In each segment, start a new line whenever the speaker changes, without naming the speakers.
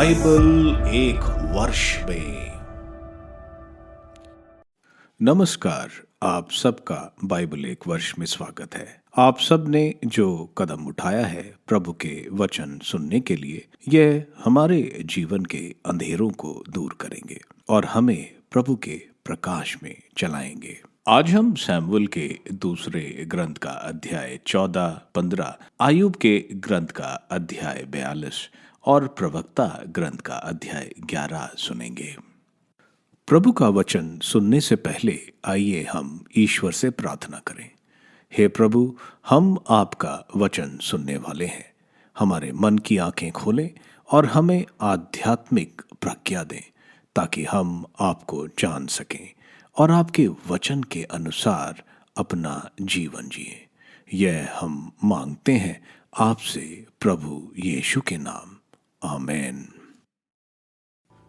Bible एक वर्ष में। नमस्कार, आप सबका बाइबल एक वर्ष में स्वागत है। आप सब ने जो कदम उठाया है प्रभु के वचन सुनने के लिए, यह हमारे जीवन के अंधेरों को दूर करेंगे और हमें प्रभु के प्रकाश में चलाएंगे। आज हम सैमुअल के दूसरे ग्रंथ का अध्याय 14, 15, आयुब के ग्रंथ का अध्याय 42 और प्रवक्ता ग्रंथ का अध्याय 11 सुनेंगे। प्रभु का वचन सुनने से पहले आइए हम ईश्वर से प्रार्थना करें। हे प्रभु, हम आपका वचन सुनने वाले हैं। हमारे मन की आंखें खोलें और हमें आध्यात्मिक प्रज्ञा दें ताकि हम आपको जान सकें और आपके वचन के अनुसार अपना जीवन जिए। यह हम मांगते हैं आपसे प्रभु यीशु के नाम, आमीन।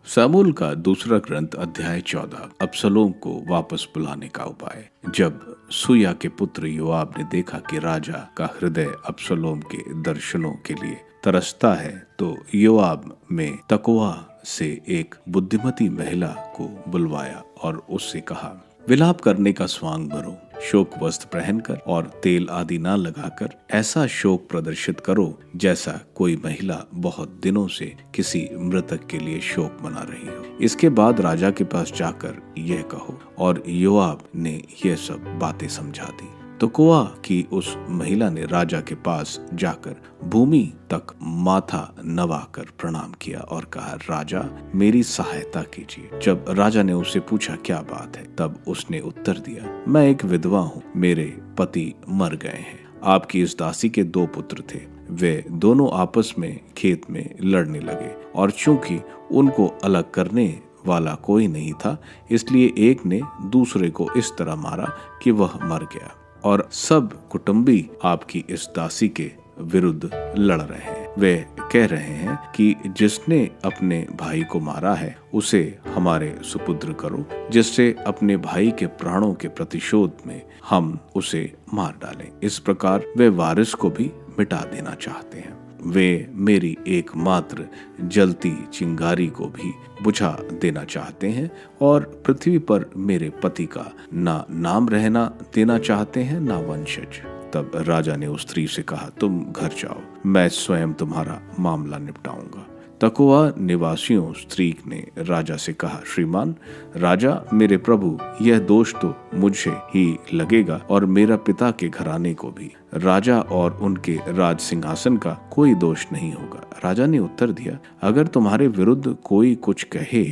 सैमुअल का दूसरा ग्रंथ अध्याय 14, अबसलोम को वापस बुलाने का उपाय। जब सूया के पुत्र योआब ने देखा कि राजा का हृदय अबसलोम के दर्शनों के लिए तरसता है, तो योआब में तकोआ से एक बुद्धिमती महिला को बुलवाया और उससे कहा, विलाप करने का स्वांग भरो, शोक वस्त्र पहनकर और तेल आदि ना लगाकर ऐसा शोक प्रदर्शित करो जैसा कोई महिला बहुत दिनों से किसी मृतक के लिए शोक मना रही हो। इसके बाद राजा के पास जाकर यह कहो। और योआब ने यह सब बातें समझा दी। तो कोआ की उस महिला ने राजा के पास जाकर भूमि तक माथा नवाकर प्रणाम किया और कहा, राजा मेरी सहायता कीजिए। जब राजा ने उससे पूछा क्या बात है, तब उसने उत्तर दिया, मैं एक विधवा हूँ, मेरे पति मर गए हैं। आपकी इस दासी के 2 पुत्र थे, वे दोनों आपस में खेत में लड़ने लगे और चूंकि उनको अलग करने वाला कोई नहीं था, इसलिए एक ने दूसरे को इस तरह मारा कि वह मर गया और सब कुटुंबी आपकी इस दासी के विरुद्ध लड़ रहे हैं। वे कह रहे हैं कि जिसने अपने भाई को मारा है उसे हमारे सुपुत्र करो, जिससे अपने भाई के प्राणों के प्रतिशोध में हम उसे मार डालें। इस प्रकार वे वारिस को भी मिटा देना चाहते हैं। वे मेरी एकमात्र जलती चिंगारी को भी बुझा देना चाहते हैं और पृथ्वी पर मेरे पति का ना नाम रहना देना चाहते हैं, ना वंशज। तब राजा ने उस स्त्री से कहा, तुम घर जाओ, मैं स्वयं तुम्हारा मामला निपटाऊंगा। तकोआ निवासियों स्त्री ने राजा से कहा, श्रीमान राजा मेरे प्रभु, यह दोष तो मुझे ही लगेगा और मेरा पिता के घराने को भी। राजा और उनके राज सिंहासन का कोई दोष नहीं होगा। राजा ने उत्तर दिया, अगर तुम्हारे विरुद्ध कोई कुछ कहे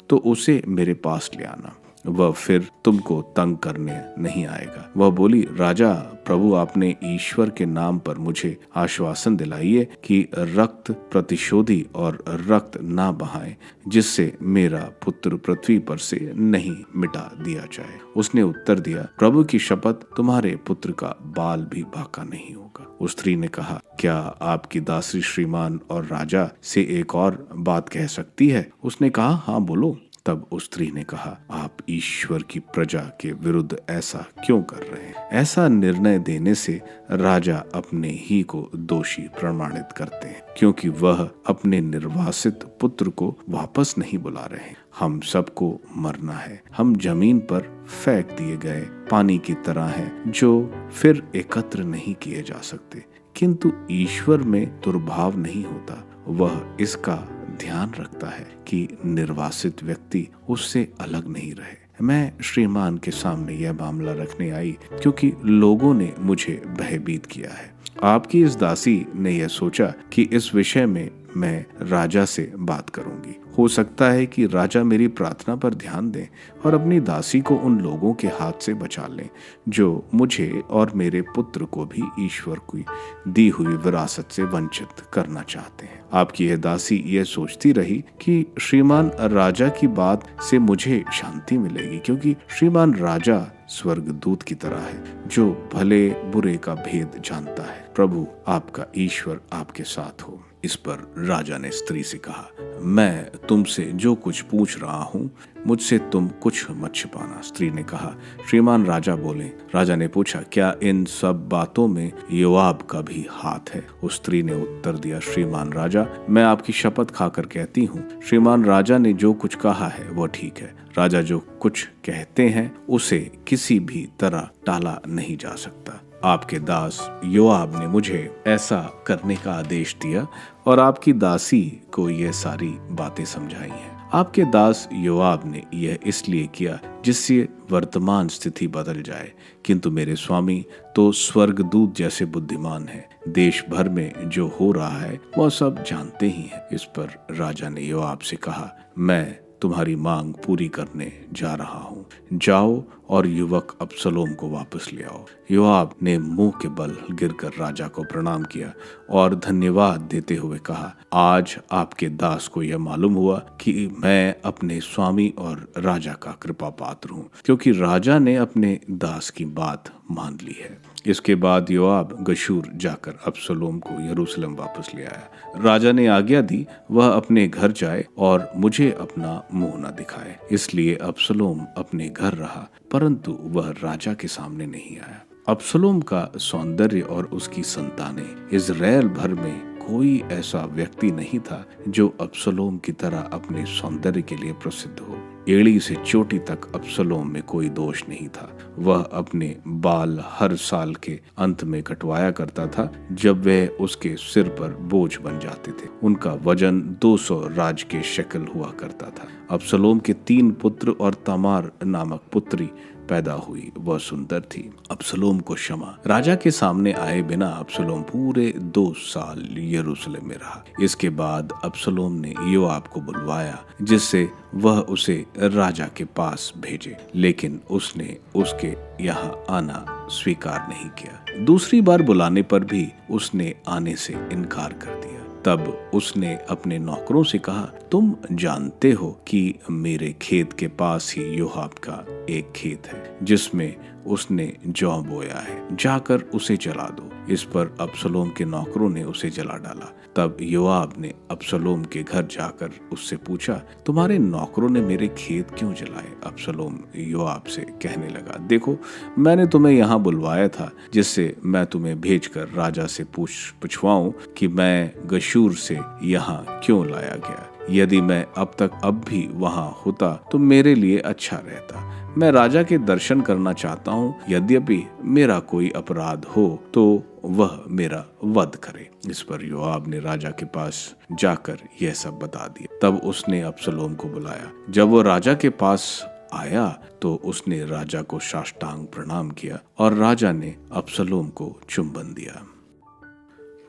तो उसे मेरे पास ले आना, वह फिर तुमको तंग करने नहीं आएगा। वह बोली, राजा प्रभु, आपने ईश्वर के नाम पर मुझे आश्वासन दिलाइए कि रक्त प्रतिशोधी और रक्त ना बहाए, जिससे मेरा पुत्र पृथ्वी पर से नहीं मिटा दिया जाए। उसने उत्तर दिया, प्रभु की शपथ, तुम्हारे पुत्र का बाल भी बाका नहीं होगा। उस स्त्री ने कहा, क्या आपकी दासी श्रीमान और राजा से एक और बात कह सकती है? उसने कहा, हाँ बोलो। तब उस स्त्री ने कहा, आप ईश्वर की प्रजा के विरुद्ध ऐसा क्यों कर रहे हैं? ऐसा निर्णय देने से राजा अपने ही को दोषी प्रमाणित करते हैं, क्योंकि वह अपने निर्वासित पुत्र को वापस नहीं बुला रहे। हम सबको मरना है। हम जमीन पर फेंक दिए गए पानी की तरह हैं, जो फिर एकत्र नहीं किए जा सकते। किंतु ईश्वर में दुर्भाव नहीं होता। वह इसका ध्यान रखता है कि निर्वासित व्यक्ति उससे अलग नहीं रहे। मैं श्रीमान के सामने यह मामला रखने आई क्योंकि लोगों ने मुझे भयभीत किया है। आपकी इस दासी ने यह सोचा कि इस विषय में मैं राजा से बात करूंगी। हो सकता है कि राजा मेरी प्रार्थना पर ध्यान दें और अपनी दासी को उन लोगों के हाथ से बचा लें जो मुझे और मेरे पुत्र को भी ईश्वर की दी हुई विरासत से वंचित करना चाहते हैं। आपकी यह दासी यह सोचती रही कि श्रीमान राजा की बात से मुझे शांति मिलेगी, क्योंकि श्रीमान राजा स्वर्गदूत की तरह है जो भले बुरे का भेद जानता है। प्रभु आपका ईश्वर आपके साथ हो। इस पर राजा ने स्त्री से कहा, मैं तुमसे जो कुछ पूछ रहा हूँ मुझसे तुम कुछ मत छिपाना। स्त्री ने कहा, श्रीमान राजा बोले। राजा ने पूछा, क्या इन सब बातों में योआब का भी हाथ है? उस स्त्री ने उत्तर दिया, श्रीमान राजा, मैं आपकी शपथ खाकर कहती हूँ, श्रीमान राजा ने जो कुछ कहा है वो ठीक है। राजा जो कुछ कहते हैं उसे किसी भी तरह टाला नहीं जा सकता। आपके दास योआब ने मुझे ऐसा करने का आदेश दिया और आपकी दासी को ये सारी बातें समझाई हैं। आपके दास योआब ने यह इसलिए किया जिससे वर्तमान स्थिति बदल जाए, किंतु मेरे स्वामी तो स्वर्गदूत जैसे बुद्धिमान है। देश भर में जो हो रहा है वह सब जानते ही हैं। इस पर राजा ने योआब से कहा, मैं तुम्हारी मांग पूरी करने जा रहा हूँ। जाओ और युवक अबसलोम को वापस ले आओ। योआब ने मुंह के बल गिरकर राजा को प्रणाम किया और धन्यवाद देते हुए कहा, आज आपके दास को यह मालूम हुआ कि मैं अपने स्वामी और राजा का कृपा पात्र हूँ, क्योंकि राजा ने अपने दास की बात मान ली है। इसके बाद योआब गशूर जाकर अबसलोम को यरूशलेम वापस ले आया। राजा ने आज्ञा दी वह अपने घर जाए और मुझे अपना मुंह न दिखाए। इसलिए अबसलोम अपने घर रहा, परंतु वह राजा के सामने नहीं आया। अबसलोम का सौंदर्य और उसकी संतानें, इज़राइल भर में कोई ऐसा व्यक्ति नहीं था जो अबसलोम की तरह अपने सौंदर्य के लिए प्रसिद्ध हो। एड़ी से चोटी तक अबसलोम में कोई दोष नहीं था। वह अपने बाल हर साल के अंत में कटवाया करता था, जब वह उसके सिर पर बोझ बन जाते थे। उनका वजन 200 राज के शक्ल हुआ करता था। अबसलोम के 3 पुत्र और तमार नामक पुत्री पैदा हुई। वह सुंदर थी। अबसलोम को क्षमा। राजा के सामने आए बिना अबसलोम पूरे 2 साल यरूशलेम में रहा। इसके बाद अबसलोम ने योआब को बुलवाया जिससे वह उसे राजा के पास भेजे, लेकिन उसने उसके यहाँ आना स्वीकार नहीं किया। दूसरी बार बुलाने पर भी उसने आने से इनकार कर दिया। तब उसने अपने नौकरों से कहा, तुम जानते हो कि मेरे खेत के पास ही योआब का एक खेत है जिसमें उसने जौ बोया है, जाकर उसे जला दो। इस पर अबसलोम के नौकरों ने उसे जला डाला। तब योआब ने अबसलोम के घर जाकर उससे पूछा, तुम्हारे नौकरों ने मेरे खेत क्यों जलाए? अबसलोम योआब से कहने लगा, देखो, मैंने तुम्हें यहाँ बुलवाया था जिससे मैं तुम्हें भेजकर राजा से पूछवाऊं कि मैं गशूर से यहाँ क्यों लाया गया। यदि मैं अब भी वहाँ होता तो मेरे लिए अच्छा रहता। मैं राजा के दर्शन करना चाहता हूँ। यद्यपि मेरा कोई अपराध हो तो वह मेरा वध करे। इस पर योआब ने राजा के पास जाकर यह सब बता दिया। तब उसने अबसलोम को बुलाया। जब वो राजा के पास आया तो उसने राजा को साष्टांग प्रणाम किया और राजा ने अबसलोम को चुंबन दिया।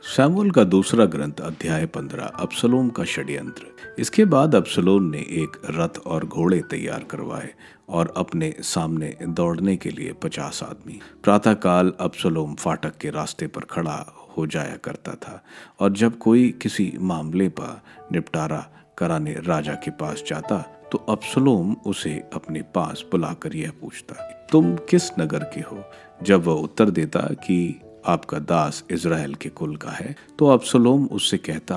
शमूएल का दूसरा ग्रंथ अध्याय 15। अबसलोम का षड्यंत्र। इसके बाद अबसलोम ने एक रथ और घोड़े तैयार करवाए और अपने सामने दौड़ने के लिए 50 आदमी। प्रातःकाल अबसलोम फाटक के रास्ते पर खड़ा हो जाया करता था और जब कोई किसी मामले पर निपटारा कराने राजा के पास जाता तो अबसलोम उसे अपने पास बुलाकर यह पूछता, तुम किस नगर के हो? जब वह उत्तर देता कि आपका दास इज़राइल के कुल का है, तो अबसलोम उससे कहता,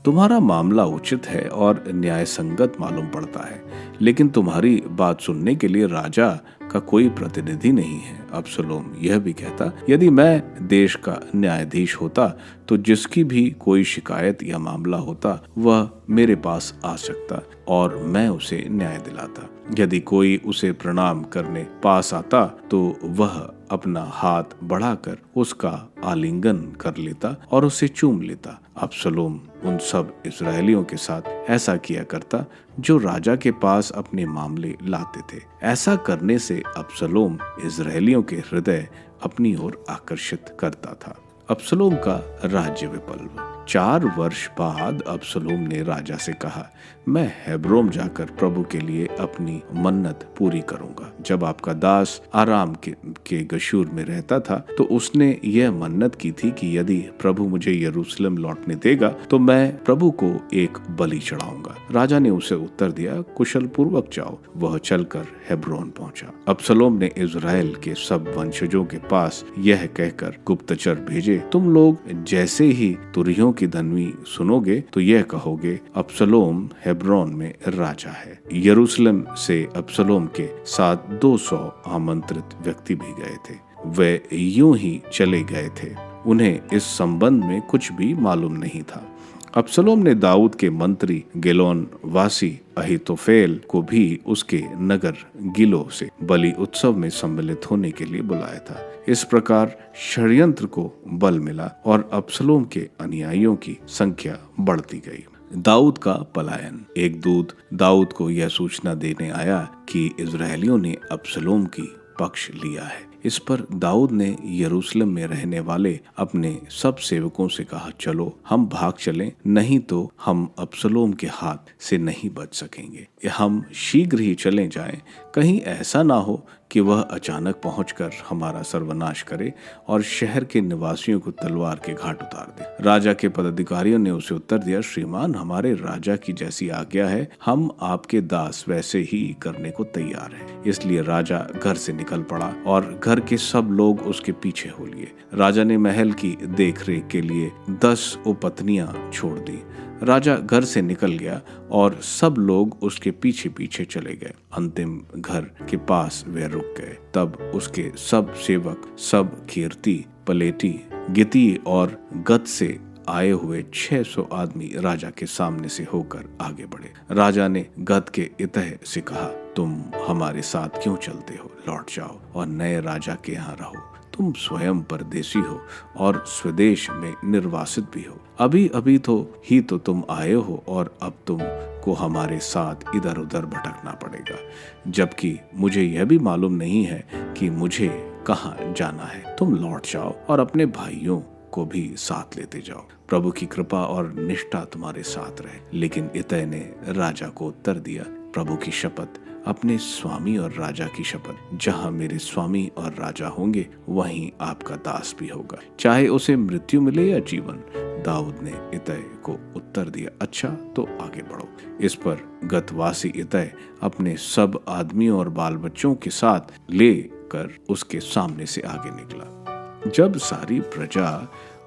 तुम्हारा मामला उचित है और न्याय संगत मालूम पड़ता है, लेकिन तुम्हारी बात सुनने के लिए राजा का कोई प्रतिनिधि नहीं है। अबसलोम यह भी कहता, यदि मैं देश का न्यायाधीश होता तो जिसकी भी कोई शिकायत या मामला होता वह मेरे पास आ सकता और मैं उसे न्याय दिलाता। यदि कोई उसे प्रणाम करने पास आता तो वह अपना हाथ बढ़ाकर उसका आलिंगन कर लेता और उसे चूम लेता। अबसलोम उन सब इस्राएलियों के साथ ऐसा किया करता जो राजा के पास अपने मामले लाते थे। ऐसा करने से अबसलोम इस्राएलियों के हृदय अपनी ओर आकर्षित करता था। अबसलोम का राज्य विप्लव। 4 वर्ष बाद अबसलोम ने राजा से कहा, मैं हेब्रोन जाकर प्रभु के लिए अपनी मन्नत पूरी करूंगा। जब आपका दास आराम के गशूर में रहता था तो उसने यह मन्नत की थी कि यदि प्रभु मुझे यरूशलेम लौटने देगा तो मैं प्रभु को एक बलि चढ़ाऊंगा। राजा ने उसे उत्तर दिया, कुशल पूर्वक जाओ। वह चलकर हेब्रोन पहुंचा। अबसलोम ने इज़राइल के सब वंशजों के पास यह कहकर गुप्तचर भेजे तुम लोग जैसे ही तुरहियों की धनवी सुनोगे तो यह कहोगे, अब्सलोम हेब्रोन में राजा है। यरूशलेम से अब्सलोम के साथ 200 आमंत्रित व्यक्ति भी गए थे। वे यूं ही चले गए थे, उन्हें इस संबंध में कुछ भी मालूम नहीं था। अब्सलोम ने दाऊद के मंत्री गिलोन वासी अहीतोफेल को भी उसके नगर गिलो से बलि उत्सव में सम्मिलित होने के लिए बुलाया था। इस प्रकार षड्यंत्र को बल मिला और अब्सलोम के अनुयायियों की संख्या बढ़ती गई। दाऊद का पलायन। एक दूत दाऊद को यह सूचना देने आया कि इजरायलियों ने अब्सलोम की पक्ष लिया है। इस पर दाऊद ने यरूशलेम में रहने वाले अपने सब सेवकों से कहा, चलो हम भाग चलें, नहीं तो हम अब्सलोम के हाथ से नहीं बच सकेंगे। हम शीघ्र ही चले जाएं, कहीं ऐसा ना हो कि वह अचानक पहुंचकर हमारा सर्वनाश करे और शहर के निवासियों को तलवार के घाट उतार दे। राजा के पदाधिकारियों ने उसे उत्तर दिया, श्रीमान, हमारे राजा की जैसी आज्ञा है, हम आपके दास वैसे ही करने को तैयार हैं। इसलिए राजा घर से निकल पड़ा और घर के सब लोग उसके पीछे हो लिए। राजा ने महल की देखरेख के लिए 10 उपपत्नियां छोड़ दी। राजा घर से निकल गया और सब लोग उसके पीछे पीछे चले गए। अंतिम घर के पास वे रुक गए। तब उसके सब सेवक, सब कीर्ति, पलेटी, गिती और गत से आए हुए 600 आदमी राजा के सामने से होकर आगे बढ़े। राजा ने गत के इतः से कहा, तुम हमारे साथ क्यों चलते हो? लौट जाओ और नए राजा के यहाँ रहो। तुम स्वयं परदेशी हो और स्वदेश में निर्वासित भी हो। अभी अभी तो तुम आए हो और अब तुम को हमारे साथ इधर उधर भटकना पड़ेगा, जबकि मुझे यह भी मालूम नहीं है कि मुझे कहाँ जाना है। तुम लौट जाओ और अपने भाइयों को भी साथ लेते जाओ। प्रभु की कृपा और निष्ठा तुम्हारे साथ रहे। लेकिन इतै ने राजा को उत्तर दिया, प्रभु की शपथ, अपने स्वामी और राजा की शपथ, जहाँ मेरे स्वामी और राजा होंगे वहीं आपका दास भी होगा, चाहे उसे मृत्यु मिले या जीवन। दाऊद ने इतै को उत्तर दिया, अच्छा तो आगे बढ़ो। इस पर गतवासी इतै अपने सब आदमियों और बाल बच्चों के साथ लेकर उसके सामने से आगे निकला। जब सारी प्रजा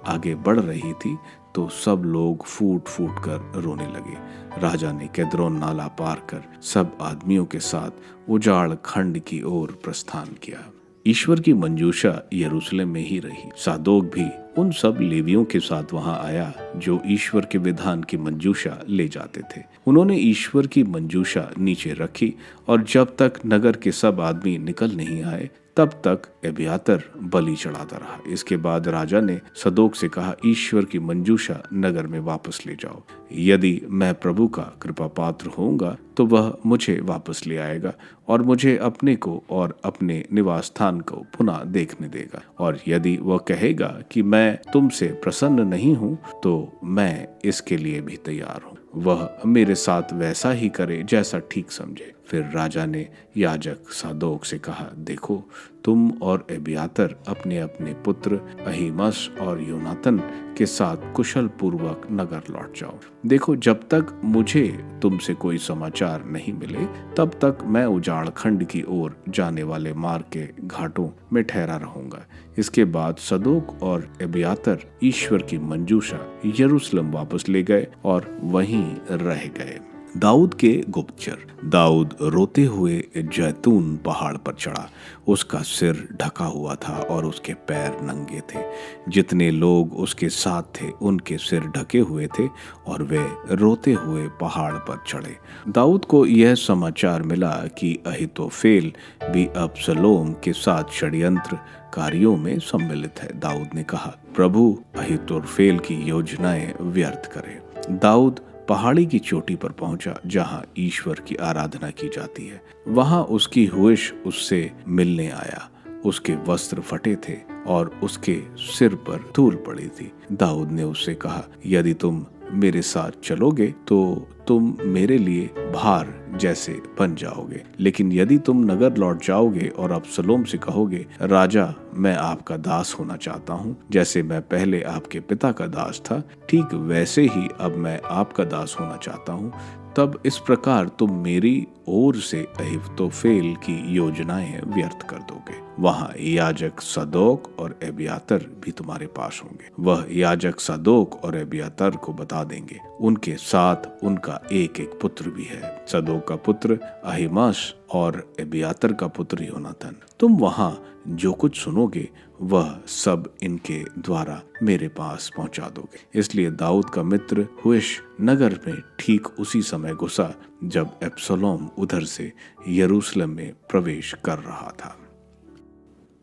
आगे बढ़ रही थी तो सब लोग फूट फूट कर रोने लगे। राजा ने केद्रोन नाला पार कर सब आदमियों के साथ उजाड़ खंड की ओर प्रस्थान किया। ईश्वर की मंजूषा यरूशलेम में ही रही। सादोक भी उन सब लेवियों के साथ वहां आया जो ईश्वर के विधान की मंजूषा ले जाते थे। उन्होंने ईश्वर की मंजूषा नीचे रखी और जब तक नगर के सब आदमी निकल नहीं आए तब तक एबियातर बलि चढ़ाता रहा। इसके बाद राजा ने सदोक से कहा, ईश्वर की मंजूषा नगर में वापस ले जाओ। यदि मैं प्रभु का कृपा पात्र होऊंगा तो वह मुझे वापस ले आएगा और मुझे अपने को और अपने निवास स्थान को पुनः देखने देगा। और यदि वह कहेगा कि मैं तुमसे प्रसन्न नहीं हूँ तो मैं इसके लिए भी तैयार हूँ। वह मेरे साथ वैसा ही करे जैसा ठीक समझे। फिर राजा ने याजक सादोक से कहा, देखो, तुम और एबियातर अपने अपने पुत्र अहीमस और योनातन के साथ कुशल पूर्वक नगर लौट जाओ। देखो, जब तक मुझे तुमसे कोई समाचार नहीं मिले तब तक मैं उजाड़ खंड की ओर जाने वाले मार्ग के घाटों में ठहरा रहूंगा। इसके बाद सदोक और एबियातर ईश्वर की मंजूषा यरूशलेम वापस ले गए और वहीं रह गए। दाऊद के गुप्तचर। दाऊद रोते हुए जैतून पहाड़ पर चढ़ा। उसका सिर ढका हुआ था और उसके पैर नंगे थे। जितने लोग उसके साथ थे उनके सिर ढके हुए थे और वे रोते हुए पहाड़ पर चढ़े। दाऊद को यह समाचार मिला कि अहीतोफेल भी अब्सलोम के साथ षड्यंत्र कार्यों में सम्मिलित है। दाऊद ने कहा, प्रभु अहीतोफेल की योजनाएं व्यर्थ करे। दाऊद पहाड़ी की चोटी पर पहुंचा जहां ईश्वर की आराधना की जाती है। वहां उसकी हुइश उससे मिलने आया। उसके वस्त्र फटे थे और उसके सिर पर धूल पड़ी थी। दाऊद ने उससे कहा, यदि तुम मेरे साथ चलोगे तो तुम मेरे लिए भार जैसे बन जाओगे, लेकिन यदि तुम नगर लौट जाओगे और अब्सलोम से कहोगे, राजा, मैं आपका दास होना चाहता हूँ, जैसे मैं पहले आपके पिता का दास था, ठीक वैसे ही अब मैं आपका दास होना चाहता हूँ, तब इस प्रकार तुम मेरी ओर से अहीतोफेल की योजनाएं व्यर्थ कर दोगे। वहां याजक सदोक और एबियातर भी तुम्हारे पास होंगे। वह याजक सदोक और एबियातर को बता देंगे। उनके साथ उनका एक एक पुत्र भी है, सदोक का पुत्र अहीमास और एबियातर का पुत्र योनातन। तुम वहां जो कुछ सुनोगे वह सब इनके द्वारा मेरे पास पहुंचा दोगे। इसलिए दाऊद का मित्र हुश नगर में ठीक उसी समय घुसा जब एब्सलोम उधर से यरूशलेम में प्रवेश कर रहा था।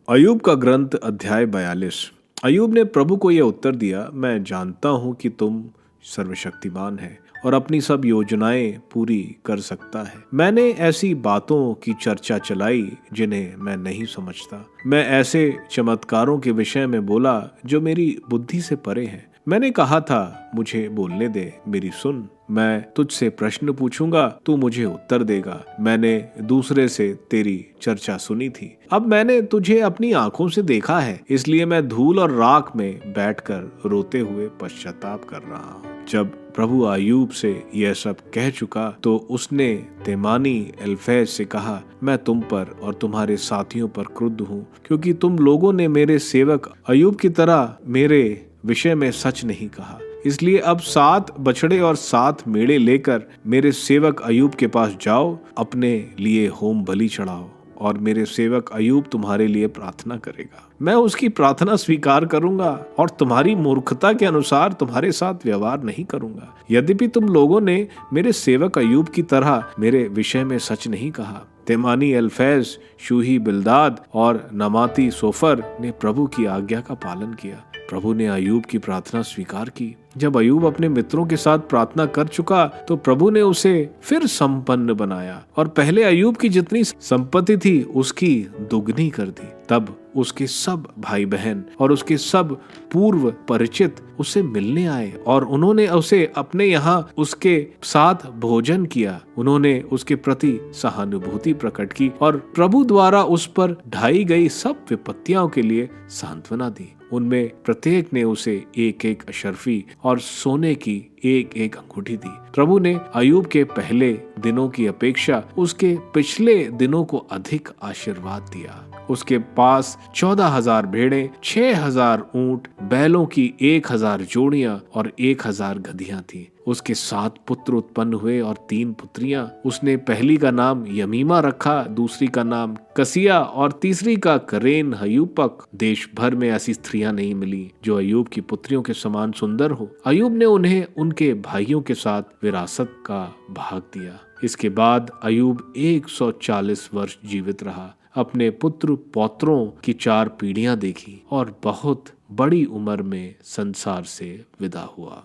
अय्यूब का ग्रंथ अध्याय 42। अय्यूब ने प्रभु को यह उत्तर दिया, मैं जानता हूं कि तुम सर्वशक्तिमान है और अपनी सब योजनाएं पूरी कर सकता है। मैंने ऐसी बातों की चर्चा चलाई जिन्हें मैं नहीं समझता। मैं ऐसे चमत्कारों के विषय में बोला जो मेरी बुद्धि से परे हैं। मैंने कहा था मुझे बोलने दे, मेरी सुन। मैं तुझसे प्रश्न पूछूंगा, तू मुझे उत्तर देगा। मैंने दूसरे से तेरी चर्चा सुनी थी, अब मैंने तुझे अपनी आंखों से देखा है, इसलिए मैं धूल और राख में बैठकर रोते हुए पश्चाताप कर रहा हूँ। जब प्रभु अय्यूब से यह सब कह चुका तो उसने तेमानी एल्फैज से कहा, मैं तुम पर और तुम्हारे साथियों पर क्रुद्ध हूँ, क्योंकि तुम लोगों ने मेरे सेवक अय्यूब की तरह मेरे विषय में सच नहीं कहा। इसलिए अब 7 बछड़े और 7 मेढ़े लेकर मेरे सेवक अय्यूब के पास जाओ, अपने लिए होम बलि चढ़ाओ और मेरे सेवक अय्यूब तुम्हारे लिए प्रार्थना करेगा। मैं उसकी प्रार्थना स्वीकार करूंगा और तुम्हारी मूर्खता के अनुसार तुम्हारे साथ व्यवहार नहीं करूंगा। यद्यपि तुम लोगों ने मेरे सेवक अय्यूब की तरह मेरे विषय में सच नहीं कहा। तेमानी एल्फैज, शूही बिल्दाद और नमाती सोफर ने प्रभु की आज्ञा का पालन किया। प्रभु ने अय्यूब की प्रार्थना स्वीकार की। जब अय्यूब अपने मित्रों के साथ प्रार्थना कर चुका तो प्रभु ने उसे फिर संपन्न बनाया और पहले अय्यूब की जितनी संपत्ति थी उसकी दुगनी कर दी। तब उसके सब भाई बहन और उसके सब पूर्व परिचित उससे मिलने आए और उन्होंने उसे अपने यहाँ उसके साथ भोजन किया। उन्होंने उसके प्रति सहानुभूति प्रकट की और प्रभु द्वारा उस पर ढाई गई सब विपत्तियों के लिए सांत्वना दी। उनमें प्रत्येक ने उसे एक एक अशर्फी और सोने की एक एक अंगूठी दी। प्रभु ने अय्यूब के पहले दिनों की अपेक्षा उसके पिछले दिनों को अधिक आशीर्वाद दिया। उसके पास 14,000 भेड़ें, 6,000 ऊंट, बैलों की 1,000 जोड़ियां और 1,000 गधियां थी। उसके 7 पुत्र उत्पन्न हुए और 3 पुत्रियां। उसने पहली का नाम यमीमा रखा, दूसरी का नाम कसिया और तीसरी का करेन हयूपक। देश भर में ऐसी स्त्रियां नहीं मिली जो अय्यूब की पुत्रियों के समान सुंदर हो। अय्यूब ने उन्हें उनके भाइयों के साथ विरासत का भाग दिया। इसके बाद अय्यूब 140 वर्ष जीवित रहा। अपने पुत्र पौत्रों की 4 पीढ़ियां देखी और बहुत बड़ी उम्र में संसार से विदा हुआ।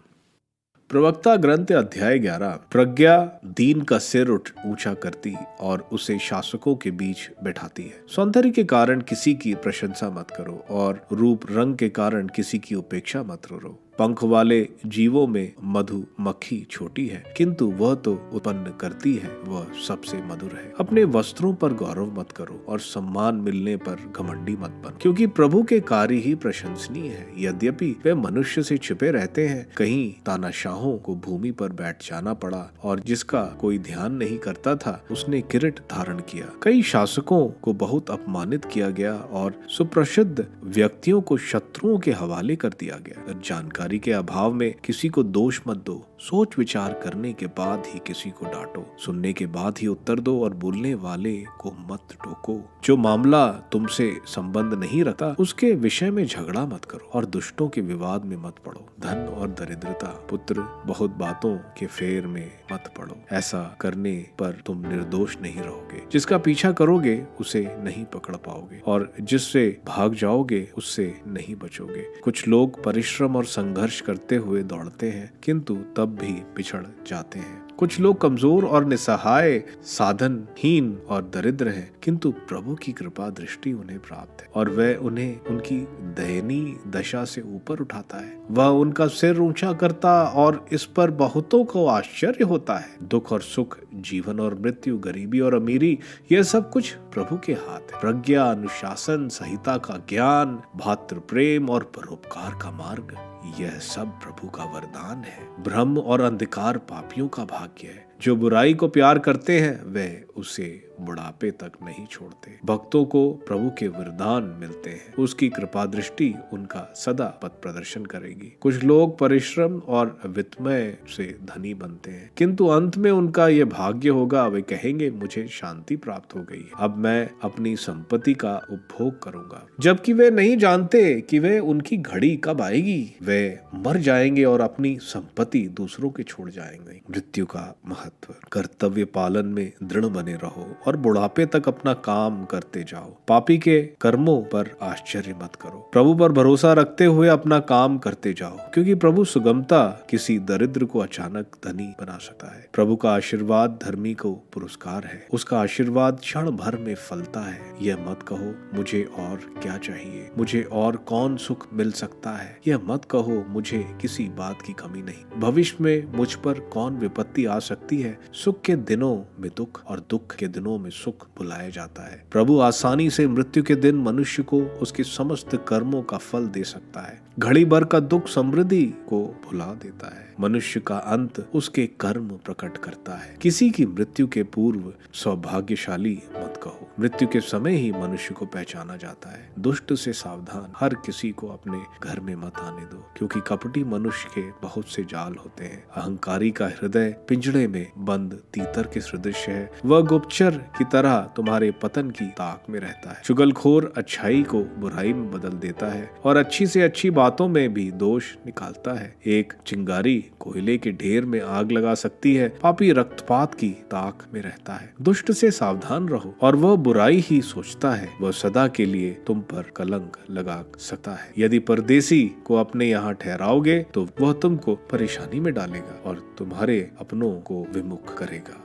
प्रवक्ता ग्रंथ अध्याय 11। प्रज्ञा दीन का सिर ऊंचा करती और उसे शासकों के बीच बैठाती है। सौंदर्य के कारण किसी की प्रशंसा मत करो और रूप रंग के कारण किसी की उपेक्षा मत करो। पंख वाले जीवों में मधुमक्खी छोटी है, किंतु वह तो उत्पन्न करती है, वह सबसे मधुर है। अपने वस्त्रों पर गौरव मत करो और सम्मान मिलने पर घमंडी मत बन, क्योंकि प्रभु के कार्य ही प्रशंसनीय है। यद्यपि वे मनुष्य से छिपे रहते हैं, कहीं तानाशाहों को भूमि पर बैठ जाना पड़ा और जिसका कोई ध्यान नहीं करता था उसने किरीट धारण किया। कई शासकों को बहुत अपमानित किया गया और सुप्रसिद्ध व्यक्तियों को शत्रुओं के हवाले कर दिया गया। जानकारी के अभाव में किसी को दोष मत दो, सोच विचार करने के बाद ही किसी को डांटो, सुनने के बाद ही उत्तर दो और बोलने वाले को मत टोको। जो मामला तुमसे संबंध नहीं रखता उसके विषय में झगड़ा मत करो और दुष्टों के विवाद में मत पड़ो। धन और दरिद्रता, पुत्र, बहुत बातों के फेर में मत पड़ो। ऐसा करने पर तुम निर्दोष नहीं रहोगे। जिसका पीछा करोगे उसे नहीं पकड़ पाओगे और जिससे भाग जाओगे उससे नहीं बचोगे। कुछ लोग परिश्रम और संघर्ष करते हुए दौड़ते हैं, किंतु तब भी पिछड़ जाते हैं। कुछ लोग कमजोर और निसहाय, साधनहीन और दरिद्र हैं, किंतु प्रभु की कृपा दृष्टि उन्हें प्राप्त है और वह उन्हें उनकी दयनीय दशा से ऊपर उठाता है। वह उनका सिर ऊंचा करता और इस पर बहुतों को आश्चर्य होता है। दुख और सुख, जीवन और मृत्यु, गरीबी और अमीरी, यह सब कुछ प्रभु के हाथ है। प्रज्ञा, अनुशासन, संहिता का ज्ञान, भातृ प्रेम और परोपकार का मार्ग, यह सब प्रभु का वरदान है। भ्रम और अंधकार पापियों का भाग्य है, जो बुराई को प्यार करते हैं वे उसे बुढ़ापे तक नहीं छोड़ते। भक्तों को प्रभु के वरदान मिलते हैं, उसकी कृपा दृष्टि उनका सदा पथ प्रदर्शन करेगी। कुछ लोग परिश्रम और वित्तमय से धनी बनते हैं, किंतु अंत में उनका ये भाग्य होगा, वे कहेंगे मुझे शांति प्राप्त हो गई है, अब मैं अपनी संपत्ति का उपभोग करूंगा। जबकि वे नहीं जानते कि वे उनकी घड़ी कब आएगी। वे मर जाएंगे और अपनी संपत्ति दूसरों के छोड़ जाएंगे। मृत्यु का महत्व। कर्तव्य पालन में दृढ़ बने रहो और बुढ़ापे तक अपना काम करते जाओ। पापी के कर्मों पर आश्चर्य मत करो, प्रभु पर भरोसा रखते हुए अपना काम करते जाओ, क्योंकि प्रभु सुगमता किसी दरिद्र को अचानक धनी बना सकता है। प्रभु का आशीर्वाद धर्मी को पुरस्कार है, उसका आशीर्वाद क्षण भर में फलता है। यह मत कहो मुझे और क्या चाहिए, मुझे और कौन सुख मिल सकता है। यह मत कहो मुझे किसी बात की कमी नहीं, भविष्य में मुझ पर कौन विपत्ति आ सकती है। सुख के दिनों में दुख और दुख के दिनों में सुख बुलाया जाता है। प्रभु आसानी से मृत्यु के दिन मनुष्य को उसके समस्त कर्मों का फल दे सकता है। घड़ी भर का दुख समृद्धि को भुला देता है। मनुष्य का अंत उसके कर्म प्रकट करता है। किसी की मृत्यु के पूर्व सौभाग्यशाली मत कहो, मृत्यु के समय ही मनुष्य को पहचाना जाता है। दुष्ट से सावधान, हर किसी को अपने घर में मत आने दो, क्योंकि कपटी मनुष्य के बहुत से जाल होते हैं। अहंकारी का हृदय पिंजड़े में बंद तीतर के सदृश है, वह गुप्तचर की तरह तुम्हारे पतन की ताक में रहता है। चुगलखोर अच्छाई को बुराई में बदल देता है और अच्छी से अच्छी बातों में भी दोष निकालता है। एक चिंगारी कोयले के ढेर में आग लगा सकती है, पापी रक्तपात की ताक में रहता है। दुष्ट से सावधान रहो और वह बुराई ही सोचता है, वह सदा के लिए तुम पर कलंक लगा सकता है। यदि परदेसी को अपने यहाँ ठहराओगे तो वह तुमको परेशानी में डालेगा और तुम्हारे अपनों को विमुख करेगा।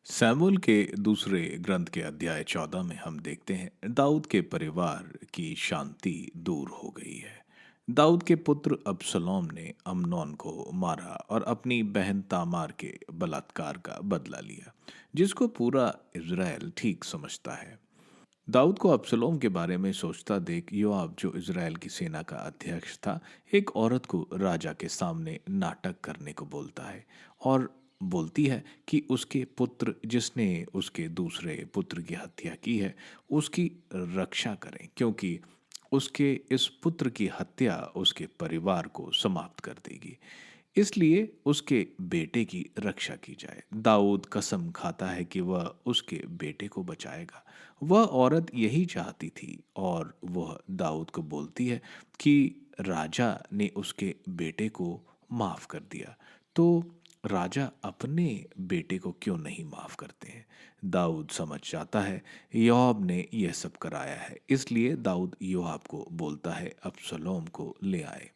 सैमुएल के दूसरे ग्रंथ के अध्याय 14 में हम देखते हैं दाऊद के परिवार की शांति दूर हो गई है। दाऊद के पुत्र अबसलोम ने अमनोन को मारा और अपनी बहन तामार के बलात्कार का बदला लिया, जिसको पूरा इज़राइल ठीक समझता है। दाऊद को अबसलोम के बारे में सोचता देख योआब, जो इज़राइल की सेना का अध्यक्ष था, एक औरत को राजा के सामने नाटक करने को बोलता है और बोलती है कि उसके पुत्र जिसने उसके दूसरे पुत्र की हत्या की है उसकी रक्षा करें, क्योंकि उसके इस पुत्र की हत्या उसके परिवार को समाप्त कर देगी, इसलिए उसके बेटे की रक्षा की जाए। दाऊद कसम खाता है कि वह उसके बेटे को बचाएगा। वह औरत यही चाहती थी और वह दाऊद को बोलती है कि राजा ने उसके बेटे को माफ कर दिया, तो राजा अपने बेटे को क्यों नहीं माफ करते हैं। दाऊद समझ जाता है योआब ने यह सब कराया है, इसलिए दाऊद योआब को बोलता है अबसलोम को ले आए।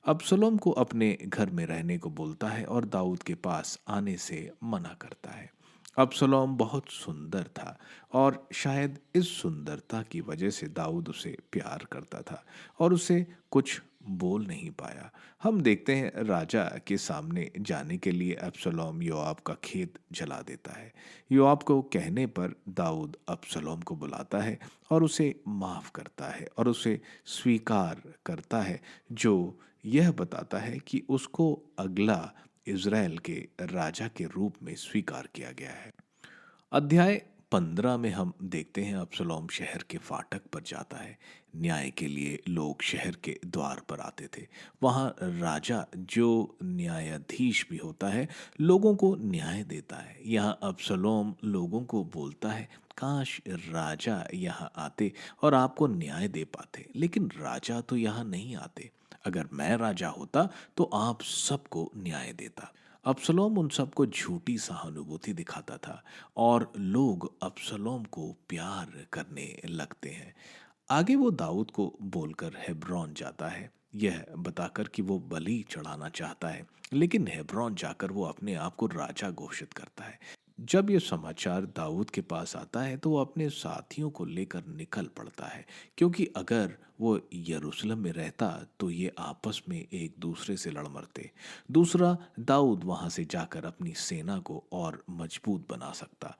अबसलोम को अपने घर में रहने को बोलता है और दाऊद के पास आने से मना करता है। अबसलोम बहुत सुंदर था और शायद इस सुंदरता की वजह से दाऊद उसे प्यार करता था और उसे कुछ बोल नहीं पाया। हम देखते हैं राजा के सामने जाने के लिए अबसलोम योआब का खेत जला देता है। योआब को कहने पर दाऊद अबसलोम को बुलाता है और उसे माफ करता है और उसे स्वीकार करता है, जो यह बताता है कि उसको अगला इज़राइल के राजा के रूप में स्वीकार किया गया है। अध्याय 15 में हम देखते हैं अबसलोम शहर के फाटक पर जाता है। न्याय के लिए लोग शहर के द्वार पर आते थे। वहाँ राजा, जो न्यायाधीश भी होता है, लोगों को न्याय देता है। यहाँ अबसलोम लोगों को बोलता है काश राजा यहाँ आते और आपको न्याय दे पाते, लेकिन राजा तो यहाँ नहीं आते। अगर मैं राजा होता तो आप सबको न्याय देता। अबसलोम उन सबको झूठी सहानुभूति दिखाता था और लोग अबसलोम को प्यार करने लगते हैं। आगे वो दाऊद को बोलकर हेब्रोन जाता है, यह बताकर कि वो बलि चढ़ाना चाहता है, लेकिन हेब्रोन जाकर वो अपने आप को राजा घोषित करता है। जब ये समाचार दाऊद के पास आता है तो वो अपने साथियों को लेकर निकल पड़ता है, क्योंकि अगर वो यरूशलेम में रहता तो ये आपस में एक दूसरे से लड़ मरते। दूसरा, दाऊद वहां से जाकर अपनी सेना को और मजबूत बना सकता।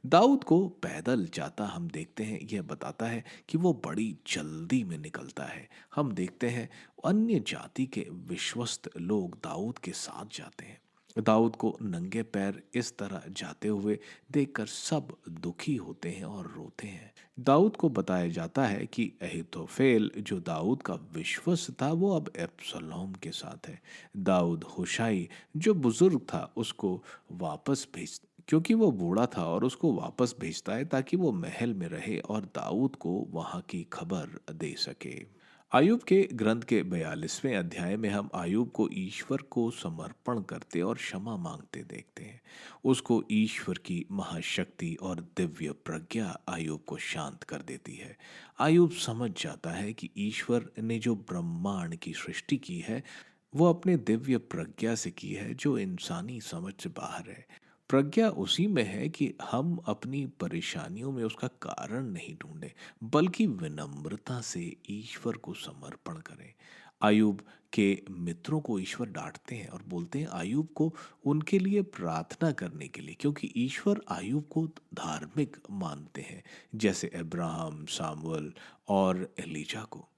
दाऊद को पैदल जाता हम देखते हैं, यह बताता है कि वो बड़ी जल्दी में निकलता है। हम देखते हैं अन्य जाति के विश्वस्त लोग दाऊद के साथ जाते हैं। दाऊद को नंगे पैर इस तरह जाते हुए देखकर सब दुखी होते हैं और रोते हैं। दाऊद को बताया जाता है कि अहीतोफेल जो दाऊद का विश्वस्त था वो अब अब्सलोम के साथ है। दाऊद हुशाई जो बुजुर्ग था उसको वापस भेज क्योंकि वो बूढ़ा था और उसको वापस भेजता है ताकि वो महल में रहे और दाऊद को वहाँ की खबर दे सके। आयूब के ग्रंथ के 42वें अध्याय में हम आयूब को ईश्वर को समर्पण करते और क्षमा मांगते देखते हैं। उसको ईश्वर की महाशक्ति और दिव्य प्रज्ञा आयूब को शांत कर देती है। आयूब समझ जाता है कि ईश्वर ने जो ब्रह्मांड की सृष्टि की है वो अपने दिव्य प्रज्ञा से की है जो इंसानी समझ से बाहर है। प्रज्ञा उसी में है कि हम अपनी परेशानियों में उसका कारण नहीं ढूंढें बल्कि विनम्रता से ईश्वर को समर्पण करें। आयूब के मित्रों को ईश्वर डांटते हैं और बोलते हैं आयूब को उनके लिए प्रार्थना करने के लिए क्योंकि ईश्वर आयूब को धार्मिक मानते हैं जैसे अब्राहम, सामुएल और एलीजा को।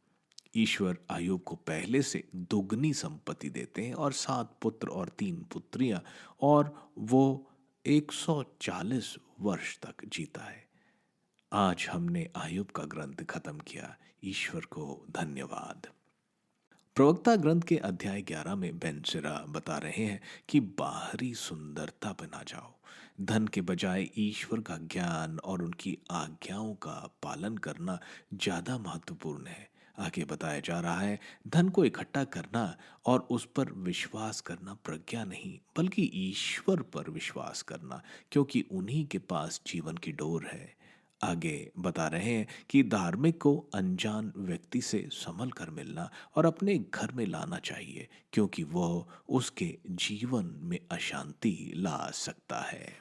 ईश्वर आयूब को पहले से दुगनी संपत्ति देते हैं और 7 पुत्र और 3 पुत्रियां और वो 140 वर्ष तक जीता है। आज हमने आयूब का ग्रंथ खत्म किया। ईश्वर को धन्यवाद। प्रवक्ता ग्रंथ के अध्याय 11 में बेनसिरा बता रहे हैं कि बाहरी सुंदरता पे ना जाओ। धन के बजाय ईश्वर का ज्ञान और उनकी आज्ञाओं का पालन करना ज्यादा महत्वपूर्ण है। आगे बताया जा रहा है धन को इकट्ठा करना और उस पर विश्वास करना प्रज्ञा नहीं बल्कि ईश्वर पर विश्वास करना क्योंकि उन्हीं के पास जीवन की डोर है। आगे बता रहे हैं कि धार्मिक को अनजान व्यक्ति से संभल कर मिलना और अपने घर में लाना चाहिए क्योंकि वह उसके जीवन में अशांति ला सकता है।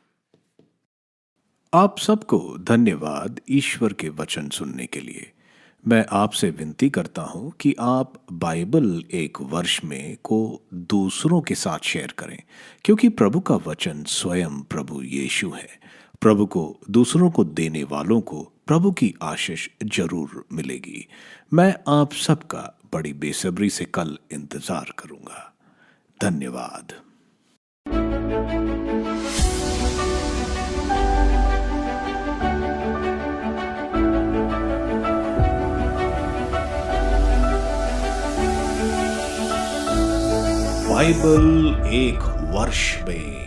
आप सबको धन्यवाद ईश्वर के वचन सुनने के लिए। मैं आपसे विनती करता हूं कि आप बाइबल एक वर्ष में को दूसरों के साथ शेयर करें क्योंकि प्रभु का वचन स्वयं प्रभु यीशु है। प्रभु को दूसरों को देने वालों को प्रभु की आशीष जरूर मिलेगी। मैं आप सबका बड़ी बेसब्री से कल इंतजार करूंगा। धन्यवाद। बाइबल एक वर्ष में